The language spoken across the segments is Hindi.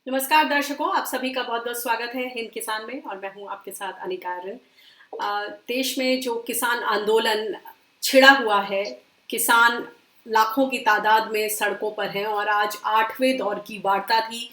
नमस्कार दर्शकों, आप सभी का बहुत बहुत स्वागत है हिंद किसान में। और मैं हूं आपके साथ अनिका आर्यन। देश में जो किसान आंदोलन छिड़ा हुआ है, किसान लाखों की तादाद में सड़कों पर हैं और आज 8वें दौर की वार्ता थी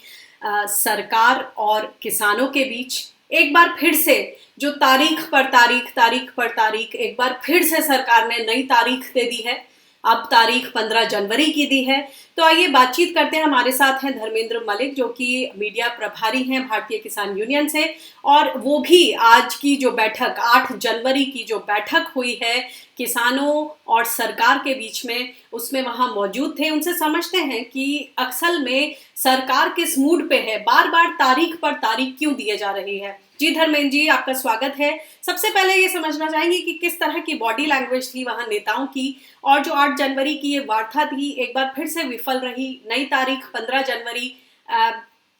सरकार और किसानों के बीच। एक बार फिर से जो तारीख पर तारीख एक बार फिर से सरकार ने नई तारीख दे दी है। अब तारीख 15 जनवरी की दी है। तो आइए बातचीत करते हैं। हमारे साथ हैं धर्मेंद्र मलिक, जो कि मीडिया प्रभारी हैं भारतीय किसान यूनियन से, और वो भी आज की जो बैठक 8 जनवरी की जो बैठक हुई है किसानों और सरकार के बीच में, उसमें वहां मौजूद थे। उनसे समझते हैं कि असल में सरकार किस मूड पे है, बार बार तारीख पर तारीख क्यों दिए जा रही है। जी धर्मेंद्र जी, आपका स्वागत है। सबसे पहले ये समझना चाहेंगे कि किस तरह की बॉडी लैंग्वेज थी वहां नेताओं की, और जो 8 जनवरी की ये वार्ता थी एक बार फिर से विफल रही। नई तारीख 15 जनवरी,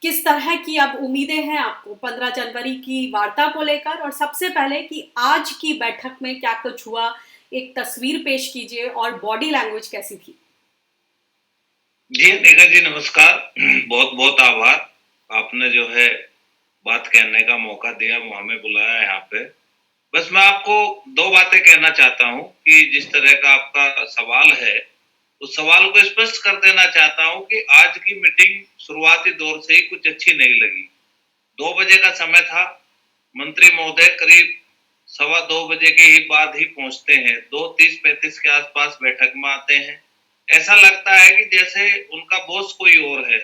किस तरह की अब उम्मीदें हैं आपको 15 जनवरी की वार्ता को लेकर, और सबसे पहले कि आज की बैठक में क्या कुछ हुआ, एक तस्वीर पेश कीजिए और बॉडी लैंग्वेज कैसी थी। जी निका जी, नमस्कार। बहुत बहुत आभार। आपने जो है बात कहने का मौका दिया, वो हमें बुलाया यहाँ पे। बस मैं आपको दो बातें कहना चाहता हूँ कि जिस तरह का आपका सवाल है, उस सवाल को स्पष्ट कर देना चाहता हूँ कि आज की मीटिंग शुरुआती दौर से ही कुछ अच्छी नहीं लगी। 2 बजे का समय था। मंत्री महोदय करीब 2:15 के ही बाद ही पहुंचते हैं। 2:30-35 के आसपास बैठक में आते हैं। ऐसा लगता है कि जैसे उनका बॉस कोई और है।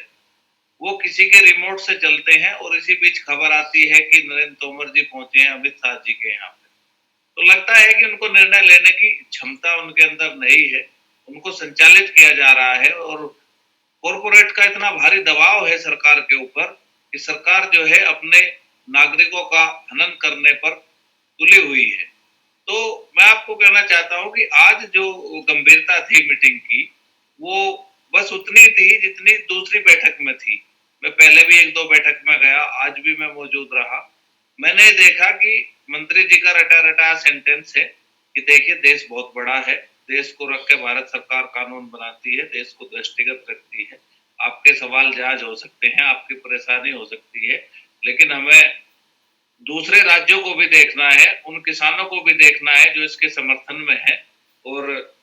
वो किसी के रिमोट से चलते हैं और इसी बीच खबर आती है कि नरेंद्र तोमर जी पहुंचे हैं अमित शाह जी के यहाँ पे। तो लगता है कि उनको निर्णय लेने की क्षमता उनके अंदर नहीं है। उनको संचालित किया जा रहा है और कॉरपोरेट का इतना भारी दबाव है सरकार के ऊपर कि सरकार जो है अपने नागरिकों का हनन करने पर तुली हुई है। तो मैं आपको कहना चाहता हूं कि आज जो गंभीरता थी मीटिंग की, वो बस उतनी थी जितनी दूसरी बैठक में थी। मैं पहले भी एक दो बैठक में गया, आज भी मैं मौजूद रहा। मैंने देखा कि मंत्री जी का रटा रटा सेंटेंस है कि देखिए देश बहुत बड़ा है, देश को रख के भारत सरकार कानून बनाती है, देश को दृष्टिगत रखती है। आपके सवाल जायज हो सकते हैं, आपकी परेशानी हो सकती है, लेकिन हमें दूसरे राज्यों को भी देखना है, उन किसानों को भी देखना है जो इसके समर्थन में है। और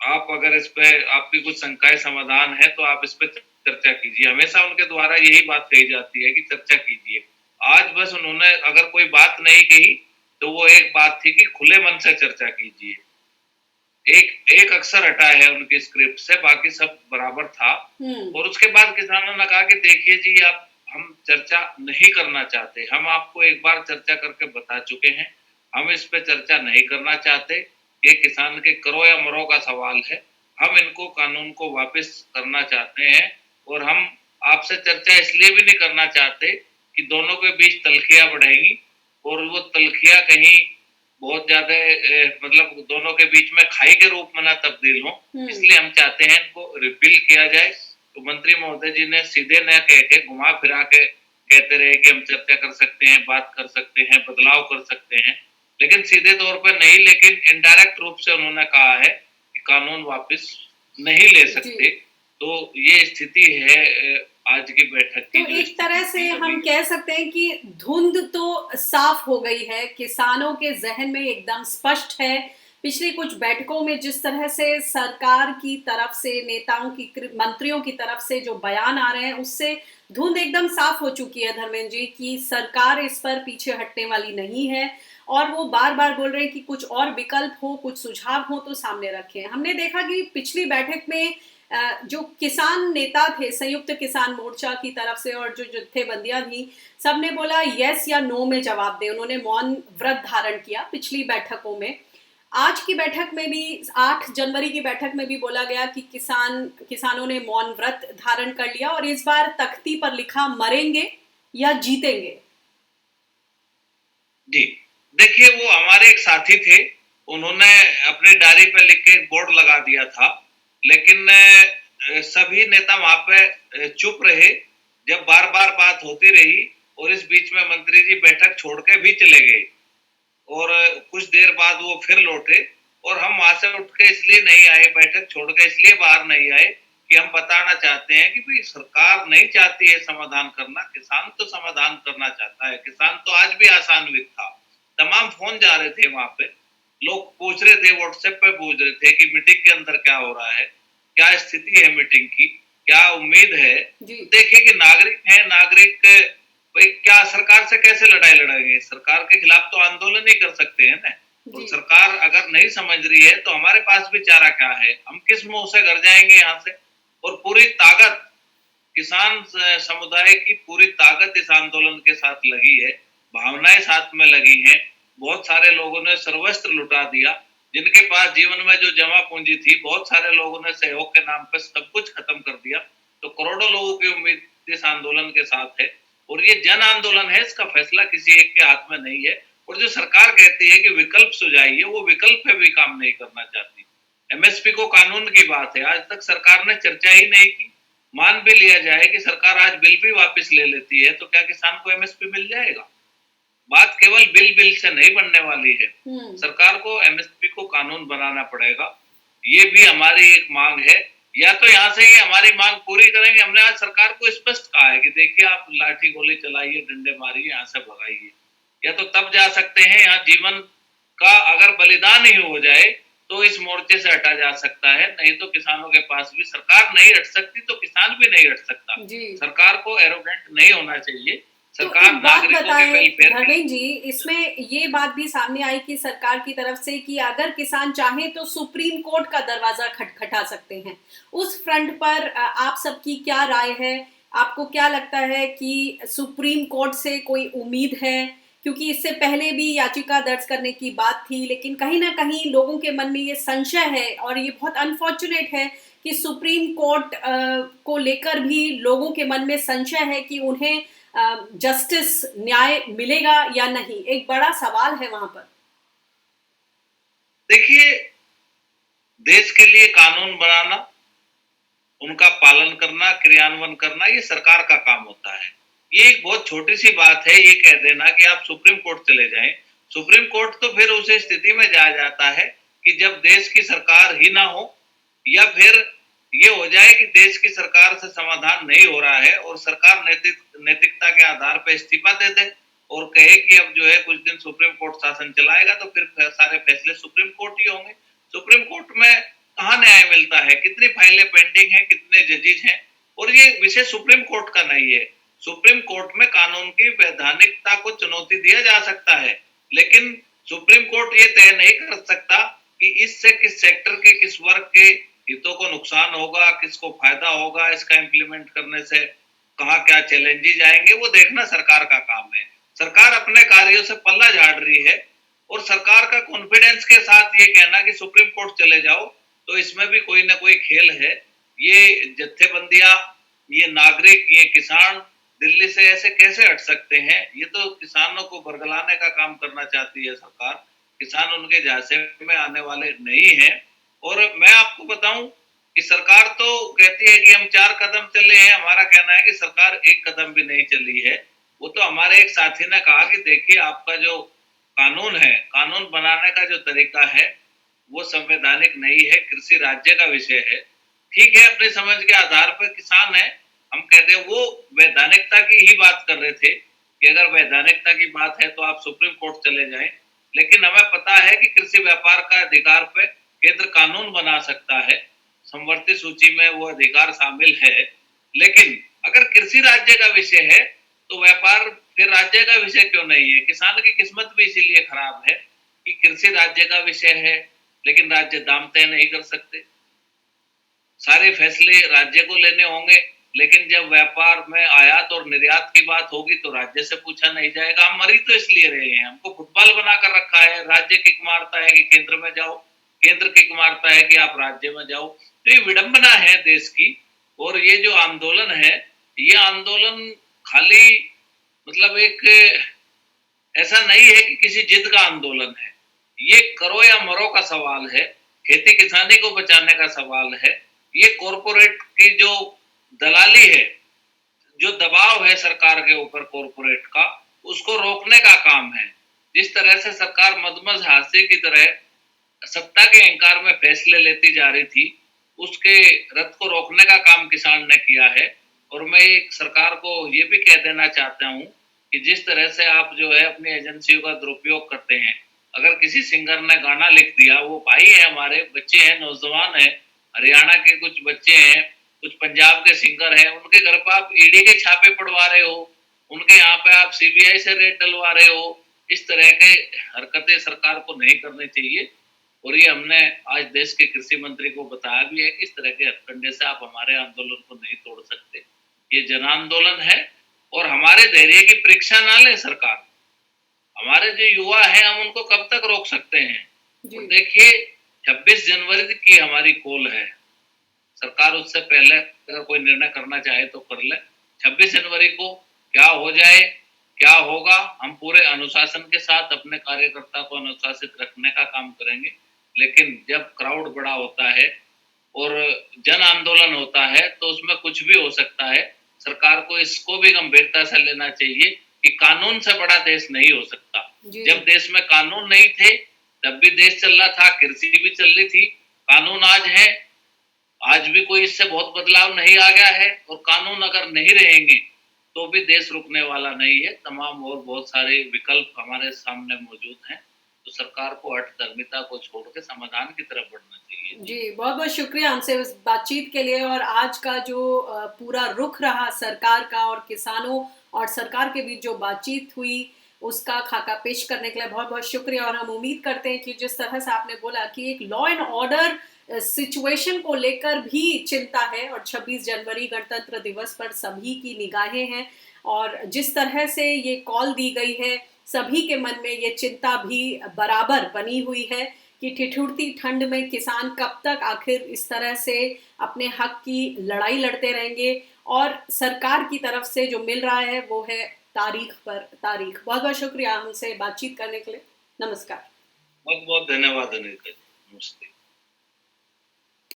आप अगर इस पे आपकी कुछ शंकाएं समाधान है तो आप इस पे चर्चा कीजिए। हमेशा उनके द्वारा यही बात कही जाती है कि चर्चा कीजिए। आज बस उन्होंने अगर कोई बात नहीं कही तो वो एक बात थी कि खुले मन से चर्चा कीजिए। एक एक अक्षर हटा है उनकी स्क्रिप्ट से, बाकी सब बराबर था। और उसके बाद किसानों ने कहा कि देखिए जी, आप हम चर्चा नहीं करना चाहते, हम आपको एक बार चर्चा करके बता चुके हैं, हम इस पे चर्चा नहीं करना चाहते। ये किसान के करो या मरो का सवाल है। हम इनको कानून को वापस करना चाहते हैं और हम आपसे चर्चा इसलिए भी नहीं करना चाहते कि दोनों के बीच तलखियां बढ़ेगी और वो तलखियां कहीं बहुत ज्यादा मतलब दोनों के बीच में खाई के रूप में ना तब्दील हो। इसलिए हम चाहते हैं इनको रिपील किया जाए। तो मंत्री महोदय जी ने सीधे न कह के घुमा फिरा के कहते रहे कि हम चर्चा कर सकते हैं, बात कर सकते हैं, बदलाव कर सकते हैं, लेकिन सीधे तौर पर नहीं, लेकिन इनडायरेक्ट रूप से उन्होंने कहा है कि कानून वापस नहीं ले सकते। तो ये स्थिति है आज की बैठक की। तो एक तरह से हम कह सकते हैं कि धुंध तो साफ हो गई है, किसानों के जहन में एकदम स्पष्ट है। पिछली कुछ बैठकों में जिस तरह से सरकार की तरफ से, नेताओं की, मंत्रियों की तरफ से जो बयान आ रहे हैं, उससे धुंध एकदम साफ हो चुकी है धर्मेंद्र जी, की सरकार इस पर पीछे हटने वाली नहीं है। और वो बार बार बोल रहे हैं कि कुछ और विकल्प हो, कुछ सुझाव हो तो सामने रखें। हमने देखा कि पिछली बैठक में जो किसान नेता थे संयुक्त किसान मोर्चा की तरफ से और जो जत्थेबंदियां थी, सबने बोला यस या नो में जवाब दे। उन्होंने मौन व्रत धारण किया पिछली बैठकों में। आज की बैठक में भी, 8 जनवरी की बैठक में भी बोला गया कि किसानों ने मौन व्रत धारण कर लिया और इस बार तख्ती पर लिखा मरेंगे या जीतेंगे। जी देखिए, वो हमारे एक साथी थे, उन्होंने अपनी डायरी पे लिख के एक बोर्ड लगा दिया था, लेकिन सभी नेता वहां पे चुप रहे जब बार बार बात होती रही। और इस बीच में मंत्री जी बैठक छोड़ के भी चले गए और कुछ देर बाद वो फिर लौटे। और हम वहां से उठ के इसलिए नहीं आए, बैठक छोड़ के इसलिए बाहर नहीं आए कि हम बताना चाहते हैं कि भाई सरकार नहीं चाहती है समाधान करना, किसान तो समाधान करना चाहता है। किसान तो आज भी आशान्वित था, तमाम फोन जा रहे थे वहां पे, लोग पूछ रहे थे, व्हाट्सएप पे पूछ रहे थे कि मीटिंग के अंदर क्या हो रहा है, क्या स्थिति है मीटिंग की, क्या उम्मीद है। देखिए कि नागरिक है, नागरिक भाई क्या सरकार से कैसे लड़ाई लड़ेंगे, सरकार के खिलाफ तो आंदोलन ही कर सकते हैं ना। और सरकार अगर नहीं समझ रही है तो हमारे पास भी चारा क्या है, हम किस मुंह से घर जाएंगे यहाँ से। और पूरी ताकत किसान समुदाय की पूरी ताकत इस आंदोलन के साथ लगी है, भावनाएं साथ में लगी हैं। बहुत सारे लोगों ने सर्वस्त्र लुटा दिया, जिनके पास जीवन में जो जमा पूंजी थी, बहुत सारे लोगों ने सहयोग के नाम पर सब कुछ खत्म कर दिया। तो करोड़ों लोगों की उम्मीद इस आंदोलन के साथ है और ये जन आंदोलन है, इसका फैसला किसी एक के हाथ में नहीं है। और जो सरकार कहती है कि विकल्प सुझाइए, वो विकल्प पे भी काम नहीं करना चाहती। एमएसपी को कानून की बात है, आज तक सरकार ने चर्चा ही नहीं की। मान भी लिया जाए कि सरकार आज बिल भी वापस ले लेती है तो क्या किसान को एमएसपी मिल जाएगा? बात केवल बिल से नहीं बनने वाली है, सरकार को एमएसपी को कानून बनाना पड़ेगा। ये भी हमारी एक मांग है। या तो यहाँ से ये हमारी मांग पूरी करेंगे, हमने आज सरकार को स्पष्ट कहा है कि देखिए आप लाठी गोली चलाइए, डंडे मारिए, यहाँ से भगाइए, या तो तब जा सकते हैं। यहाँ जीवन का अगर बलिदान ही हो जाए तो इस मोर्चे से हटा जा सकता है, नहीं तो किसानों के पास भी सरकार नहीं हट सकती तो किसान भी नहीं हट सकता। सरकार को एरोगेंट नहीं होना चाहिए। सरकार तो बात बताएं धर्मेंद्र जी, इसमें ये बात भी सामने आई कि सरकार की तरफ से कि अगर किसान चाहे तो सुप्रीम कोर्ट का दरवाजा खटखटा सकते हैं। उस फ्रंट पर आप सबकी क्या राय है? आपको क्या लगता है कि सुप्रीम कोर्ट से कोई उम्मीद है? क्योंकि इससे पहले भी याचिका दर्ज करने की बात थी, लेकिन कहीं ना कहीं लोगों के मन में ये संशय है और ये बहुत अनफॉर्चुनेट है कि सुप्रीम कोर्ट को लेकर भी लोगों के मन में संशय है कि उन्हें जस्टिस न्याय मिलेगा या नहीं। एक बड़ा सवाल है वहां पर। देखिए, देश के लिए कानून बनाना, उनका पालन करना, क्रियान्वयन करना, ये सरकार का काम होता है। ये एक बहुत छोटी सी बात है ये कह देना कि आप सुप्रीम कोर्ट चले जाएं। सुप्रीम कोर्ट तो फिर उस स्थिति में जाया जाता है कि जब देश की सरकार ही ना हो, या फिर ये हो जाए कि देश की सरकार से समाधान नहीं हो रहा है और सरकार नैतिकता के आधार पर इस्तीफा दे दे और कहे कि अब जो है कुछ दिन सुप्रीम कोर्ट शासन चलाएगा, तो फिर सारे फैसले सुप्रीम कोर्ट ही होंगे। सुप्रीम कोर्ट में कहाँ न्याय मिलता है? कितनी फाइलें पेंडिंग हैं, कितने जजेस हैं? और ये विषय सुप्रीम कोर्ट का नहीं है। सुप्रीम कोर्ट में कानून की वैधानिकता को चुनौती दिया जा सकता है, लेकिन सुप्रीम कोर्ट ये तय नहीं कर सकता कि इससे किस सेक्टर के, किस वर्ग के हितों को नुकसान होगा, किसको फायदा होगा इसका इम्प्लीमेंट करने से, कहाँ क्या चैलेंजेस आएंगे, वो देखना सरकार का काम है। सरकार अपने कार्यों से पल्ला झाड़ रही है और सरकार का कॉन्फिडेंस के साथ ये कहना कि सुप्रीम कोर्ट चले जाओ, तो इसमें भी कोई ना कोई खेल है। ये जत्थेबंदियां, ये नागरिक, ये किसान दिल्ली से ऐसे कैसे हट सकते हैं? ये तो किसानों को बरगलाने का काम करना चाहती है सरकार। किसान उनके झांसे में आने वाले नहीं है। और मैं आपको बताऊं कि सरकार तो कहती है कि हम 4 कदम चले हैं, हमारा कहना है कि सरकार 1 कदम भी नहीं चली है। वो तो हमारे एक साथी ने कहा कि देखिए आपका जो कानून है, कानून बनाने का जो तरीका है वो संवैधानिक नहीं है, कृषि राज्य का विषय है। ठीक है, अपनी समझ के आधार पर किसान है, हम कहते हैं वो वैधानिकता की ही बात कर रहे थे कि अगर वैधानिकता की बात है तो आप सुप्रीम कोर्ट चले जाएं। लेकिन हमें पता है कि कृषि व्यापार का अधिकार पे केंद्र कानून बना सकता है, संवर्ती सूची में वो अधिकार शामिल है। लेकिन अगर कृषि राज्य का विषय है तो व्यापार फिर राज्य का विषय क्यों नहीं है? किसान की किस्मत भी इसीलिए खराब है कि कृषि राज्य का विषय है, लेकिन राज्य दाम तय नहीं कर सकते। सारे फैसले राज्य को लेने होंगे, लेकिन जब व्यापार में आयात और निर्यात की बात होगी तो राज्य से पूछा नहीं जाएगा। हम मरी तो इसलिए रहे हैं, हमको फुटबॉल बनाकर रखा है, राज्य किक मारता है कि केंद्र में जाओ, केंद्र किक मारता है कि आप राज्य में जाओ। तो ये विडंबना है देश की। और ये जो आंदोलन है, ये आंदोलन खाली मतलब एक ऐसा नहीं है कि किसी जिद का आंदोलन है। ये करो या मरो का सवाल है, खेती किसानी को बचाने का सवाल है। ये कॉरपोरेट की जो दलाली है, जो दबाव है सरकार के ऊपर कॉरपोरेट का, उसको रोकने का काम है। जिस तरह से सरकार मदमज हाथी की तरह सत्ता के अहंकार में फैसले लेती जा रही थी, उसके रथ को रोकने का काम किसान ने किया है। और मैं एक सरकार को ये भी कह देना चाहता हूँ कि जिस तरह से आप जो है अपनी एजेंसियों का दुरुपयोग करते हैं, अगर किसी सिंगर ने गाना लिख दिया, वो भाई है हमारे, बच्चे हैं, नौजवान है, हरियाणा के कुछ बच्चे हैं, कुछ पंजाब के सिंगर हैं, उनके घर पर आप ईडी के छापे पड़वा रहे हो, उनके यहाँ पे आप सीबीआई से रेड डलवा रहे हो। इस तरह के हरकतें सरकार को नहीं करनी चाहिए। और ये हमने आज देश के कृषि मंत्री को बताया भी है कि इस तरह के हथकंडे से आप हमारे आंदोलन को नहीं तोड़ सकते। ये जन आंदोलन है और हमारे धैर्य की परीक्षा ना ले सरकार। हमारे जो युवा हैं, हम उनको कब तक रोक सकते हैं? और देखिए, 26 जनवरी की हमारी कॉल है। सरकार उससे पहले अगर कोई निर्णय करना चाहे तो कर ले। 26 जनवरी को क्या हो जाए, क्या होगा, हम पूरे अनुशासन के साथ अपने कार्यकर्ता को अनुशासित रखने का काम करेंगे। लेकिन जब क्राउड बड़ा होता है और जन आंदोलन होता है तो उसमें कुछ भी हो सकता है। सरकार को इसको भी गंभीरता से लेना चाहिए कि कानून से बड़ा देश नहीं हो सकता। जब देश में कानून नहीं थे तब भी देश चल रहा था, कृषि भी चल रही थी। कानून आज है, आज भी कोई इससे बहुत बदलाव नहीं आ गया है। और कानून अगर नहीं रहेंगे तो भी देश रुकने वाला नहीं है। तमाम और बहुत सारे विकल्प हमारे सामने मौजूद हैं। तो सरकार को हठधर्मिता को छोड़ के समाधान की तरफ बढ़ना चाहिए। जी, बहुत बहुत शुक्रिया हमसे इस बातचीत के लिए। और आज का जो पूरा रुख रहा सरकार का और किसानों और सरकार के बीच जो बातचीत हुई, उसका खाका पेश करने के लिए बहुत बहुत शुक्रिया। और हम उम्मीद करते हैं कि जिस तरह से आपने बोला कि एक लॉ एंड ऑर्डर सिचुएशन को लेकर भी चिंता है, और 26 जनवरी गणतंत्र दिवस पर सभी की निगाहें हैं, और जिस तरह से ये कॉल दी गई है, सभी के मन में ये चिंता भी बराबर बनी हुई है कि ठिठुरती ठंड में किसान कब तक आखिर इस तरह से अपने हक की लड़ाई लड़ते रहेंगे। और सरकार की तरफ से जो मिल रहा है वो है तारीख पर तारीख। बहुत बहुत शुक्रिया हमसे बातचीत करने के लिए। नमस्कार। बहुत बहुत धन्यवाद अनिता जी। नमस्ते।